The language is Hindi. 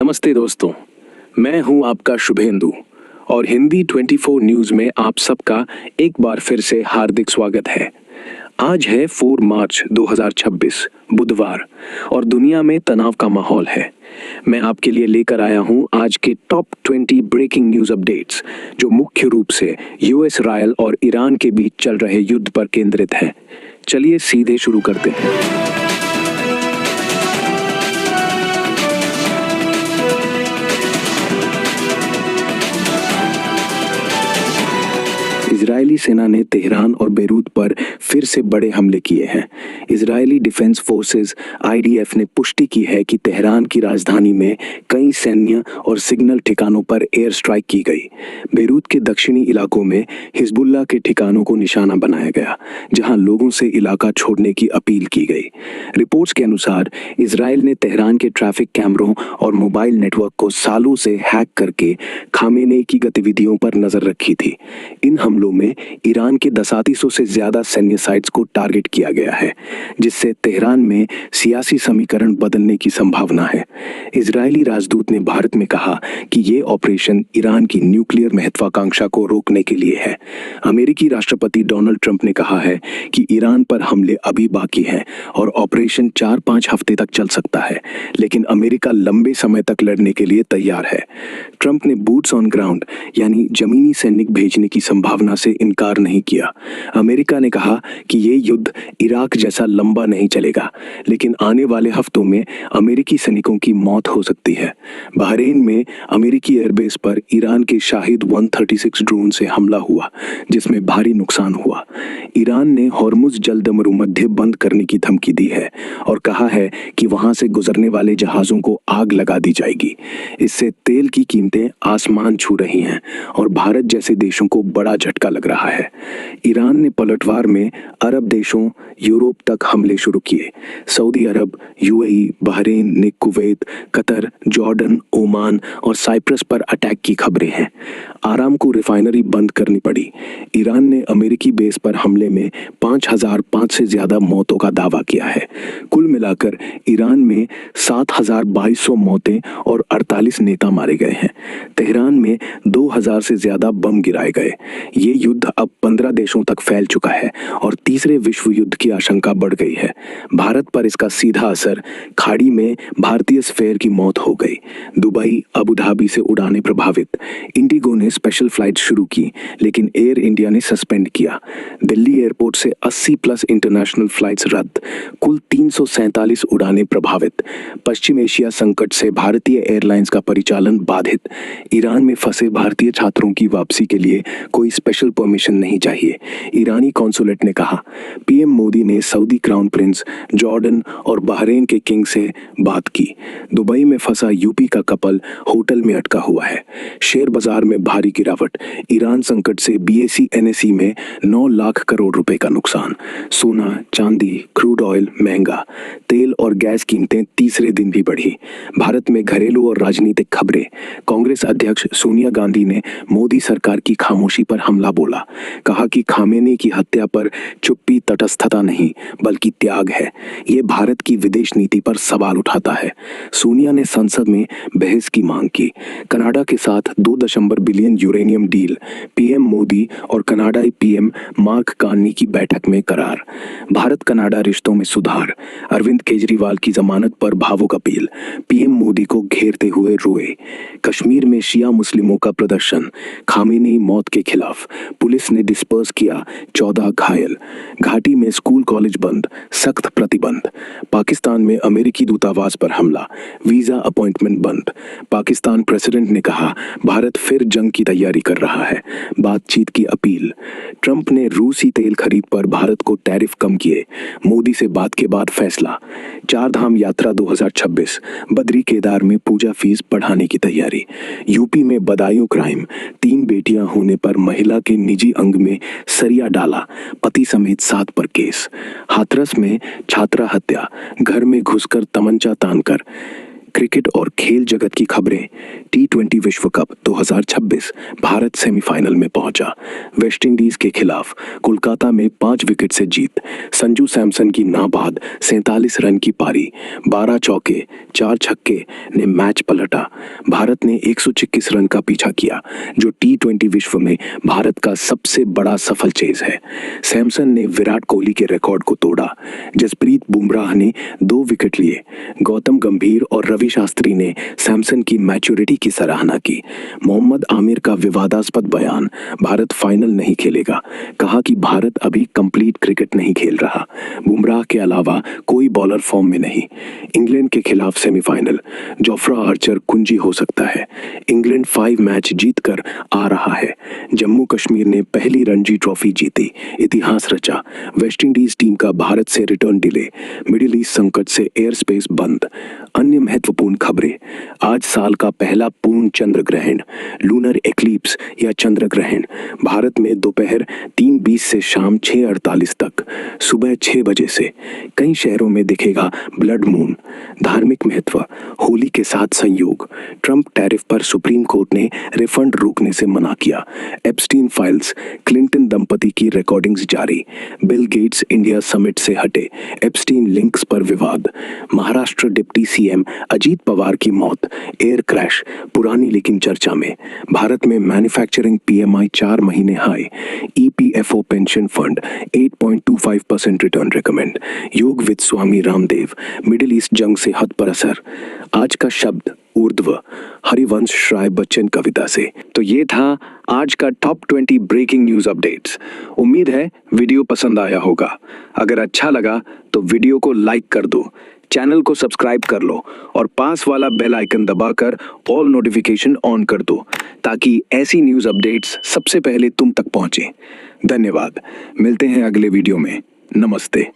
नमस्ते दोस्तों, मैं हूं आपका शुभेंदु और हिंदी 24 न्यूज में आप सबका एक बार फिर से हार्दिक स्वागत है। आज है 4 मार्च 2026 बुधवार और दुनिया में तनाव का माहौल है। मैं आपके लिए लेकर आया हूं आज के टॉप 20 ब्रेकिंग न्यूज अपडेट्स जो मुख्य रूप से यूएस इसराइल और ईरान के बीच चल रहे युद्ध पर केंद्रित हैं। चलिए सीधे शुरू करते हैं। इजरायली सेना ने तेहरान और बेरूत पर फिर से बड़े हमले किए हैं। इजरायली डिफेंस फोर्सेस आईडीएफ ने पुष्टि की है कि तेहरान की राजधानी में कई सैन्य और सिग्नल ठिकानों पर एयर स्ट्राइक की गई। बेरूत के दक्षिणी इलाकों में हिजबुल्लाह के ठिकानों को निशाना बनाया गया, जहां लोगों से इलाका छोड़ने की अपील की गई। रिपोर्ट्स के अनुसार इजरायल ने तेहरान के ट्रैफिक कैमरों और मोबाइल नेटवर्क को सालों से हैक करके खामेनेई की गतिविधियों पर नजर रखी थी। इन हमलों में ईरान के 3700 से ज्यादा सैन्य साइट्स को टारगेट किया गया है, जिससे तेहरान में सियासी समीकरण बदलने की संभावना है। इजरायली राजदूत ने भारत में कहा कि ये ऑपरेशन ईरान की न्यूक्लियर महत्वाकांक्षा को रोकने के लिए है। अमेरिकी राष्ट्रपति डोनाल्ड ट्रंप ने कहा है कि ईरान पर हमले अभी बाकी हैं और ऑपरेशन 4-5 हफ्ते तक चल सकता है, लेकिन अमेरिका लंबे समय तक लड़ने के लिए तैयार है। ट्रंप ने बूट्स ऑन ग्राउंड यानी जमीनी सैनिक भेजने की संभावना से इनकार नहीं किया। अमेरिका ने कहा कि ये युद्ध इराक जैसा लंबा नहीं चलेगा, लेकिन आने वाले हफ्तों में अमेरिकी सैनिकों की मौत हो सकती है। बहरीन में अमेरिकी एयरबेस पर ईरान के शाहिद 136 ड्रोन से हमला हुआ, जिसमें भारी नुकसान हुआ। ईरान ने हॉर्मुज जलदमरुमध्य बंद करने की धमकी दी है और कहा है कि वहां से गुजरने वाले जहाजों को आग लगा दी जाएगी। इससे तेल की कीमतें आसमान छू रही हैं और भारत जैसे देशों को बड़ा झटका लग रहा है। ईरान ने पलटवार में अरब देशों, यूरोप तक हमले शुरू किए। सऊदी अरब, यूएई, बहरीन ने कुवैत, कतर, जॉर्डन, ओमान और साइप्रस पर अटैक की खबरें हैं। आरामको रिफाइनरी बंद करनी पड़ी। ईरान ने अमेरिकी बेस पर हमले में 5005 से ज्यादा मौतों का दावा किया है। कुल मिलाकर ईरान में 7200 मौतें और 48 नेता मारे गए हैं। तेहरान में 2000 से ज्यादा बम गिराए गए। ये युद्ध अब 15 देशों तक फैल चुका है और तीसरे विश्व युद्ध की आशंका बढ़ गई है। भारत पर इसका सीधा असर, खाड़ी में भारतीय स्फेयर की मौत हो गई। दुबई, अबू धाबी से उड़ानें प्रभावित। इंडिगो ने स्पेशल फ्लाइट शुरू की, लेकिन एयर इंडिया ने सस्पेंड किया। दिल्ली एयरपोर्ट से 80+ इंटरनेशनल फ्लाइट्स रद्द। कुल 347 उड़ानें प्रभावित। पश्चिम एशिया संकट से भारतीय एयरलाइंस का परिचालन बाधित। ईरान में फंसे भारतीय छात्रों की वापसी के लिए कोई स्पेशल परमिशन नहीं चाहिए, ईरानी कॉन्सुलेट ने कहा। पीएम मोदी ने सऊदी क्राउन प्रिंस, जॉर्डन और बहरीन के किंग से बात की। दुबई में फंसा यूपी का कपल होटल में अटका हुआ है। शेयर बाजार में भारी गिरावट। ईरान संकट से बीएसई एनएसई में 9 लाख करोड़ रुपए का नुकसान। सोना, चांदी, क्रूड ऑयल महंगा। तेल और गैस कीमतें तीसरे दिन भी बढ़ी। भारत में घरेलू और राजनीतिक खबरें। कांग्रेस अध्यक्ष सोनिया गांधी ने मोदी सरकार की खामोशी पर हमला बोला। कहा कि खामेनेई की हत्या पर चुप्पी तटस्थता नहीं बल्कि त्याग है। ये भारत की विदेश नीति पर सवाल उठाता है। सोनिया ने संसद में बहस की मांग की। कनाडा के साथ 2 billion uranium deal. PM Modi और कनाडाई पीएम मार्क कार्नी की बैठक में करार। भारत कनाडा रिश्तों में सुधार। अरविंद केजरीवाल की जमानत पर भावुक अपील। पीएम मोदी को घेरते हुए रोए। कश्मीर में शिया मुस्लिमों का प्रदर्शन। खामेनेई मौत के खिलाफ। पुलिस ने डिस्पर्स किया 14 घायल। घाटी में स्कूल कॉलेज बंद, सख्त प्रतिबंध। पाकिस्तान में अमेरिकी दूतावास पर हमला। वीजा अपॉइंटमेंट बंद। पाकिस्तान प्रेसिडेंट ने कहा भारत फिर जंग की तैयारी कर रहा है। बातचीत की अपील। ट्रंप ने रूसी तेल खरीद पर भारत को टैरिफ कम किए। मोदी से बात के बाद फैसला। 4 धाम यात्रा 2026। बद्री केदार में पूजा फीस बढ़ाने की तैयारी। यूपी में बदायूं क्राइम। 3 बेटियां होने पर महिला के निजी अंग में सरिया डाला, पति समेत 7 पर केस। हाथरस में छात्रा हत्या, घर में घुसकर तमंचा तानकर। क्रिकेट और खेल जगत की खबरें। T20 विश्व कप 2026 भारत सेमीफाइनल में पहुंचा। वेस्टइंडीज के खिलाफ कोलकाता में 5 विकेट से जीत। संजू सैमसन की नाबाद 47 रन की पारी, 12 चौके 4 छक्के ने मैच पलटा। भारत ने 126 रन का पीछा किया, जो T20 विश्व में भारत का सबसे बड़ा सफल चेज है। सैमसन ने विराट कोहली के रिकॉर्ड को तोड़ा। जसप्रीत बुमराह ने 2 विकेट लिए। गौतम गंभीर और रवि शास्त्री ने सैमसन की मैच्योरिटी की सराहना की। मोहम्मद आमिर का विवादास्पद बयान, भारत फाइनल नहीं खेलेगा, कहा कि भारत अभी कंप्लीट क्रिकेट नहीं खेल रहा। बुमराह के अलावा कोई बॉलर फॉर्म में नहीं। इंग्लैंड के खिलाफ सेमीफाइनल, जोफ्रा आर्चर कुंजी हो सकता है। इंग्लैंड 5 मैच जीतकर आ रहा है। जम्मू कश्मीर ने पहली रणजी ट्रॉफी जीती, इतिहास रचा। वेस्टइंडीज टीम का भारत से रिटर्न डिले। मिडिल ईस्ट संकट से एयर स्पेस बंद। अन्य महत्वपूर्ण खबरें। आज साल का पहला पूर्ण चंद्र ग्रहण, लूनर एक्लिप्स या चंद्र ग्रहण, भारत में दोपहर 3:20 से शाम 6:48 तक। सुबह 6 बजे से कई शहरों में दिखेगा ब्लड मून। धार्मिक महत्व, होली के साथ संयोग। ट्रंप टैरिफ पर सुप्रीम कोर्ट ने रिफंड रोकने से मना किया। एप्स्टीन फाइल्स, क्लिंटन दंपति की रिकॉर्डिंग्स जारी। बिल गेट्स इंडिया समिट से हटे। एप्स्टीन लिंक्स पर विवाद। महाराष्ट्र डिप्टी सीएम अजीत पवार की मौत, एयर क्रैश, पुरानी लेकिन चर्चा में। भारत में मैन्युफैक्चरिंग पीएमआई 4 महीने हाई। EPFO pension fund 8.25% return recommend. योग with Swami Ramdev, middle east जंग से हद पर असर। आज का शब्द ऊर्ध्व, हरिवंश राय बच्चन कविता से। तो ये था आज का टॉप 20 ब्रेकिंग न्यूज अपडेट्स। उम्मीद है वीडियो पसंद आया होगा। अगर अच्छा लगा तो वीडियो को लाइक कर दो, चैनल को सब्सक्राइब कर लो और पास वाला बेल आइकन दबाकर ऑल नोटिफिकेशन ऑन कर दो, ताकि ऐसी न्यूज अपडेट्स सबसे पहले तुम तक पहुंचे। धन्यवाद। मिलते हैं अगले वीडियो में। नमस्ते।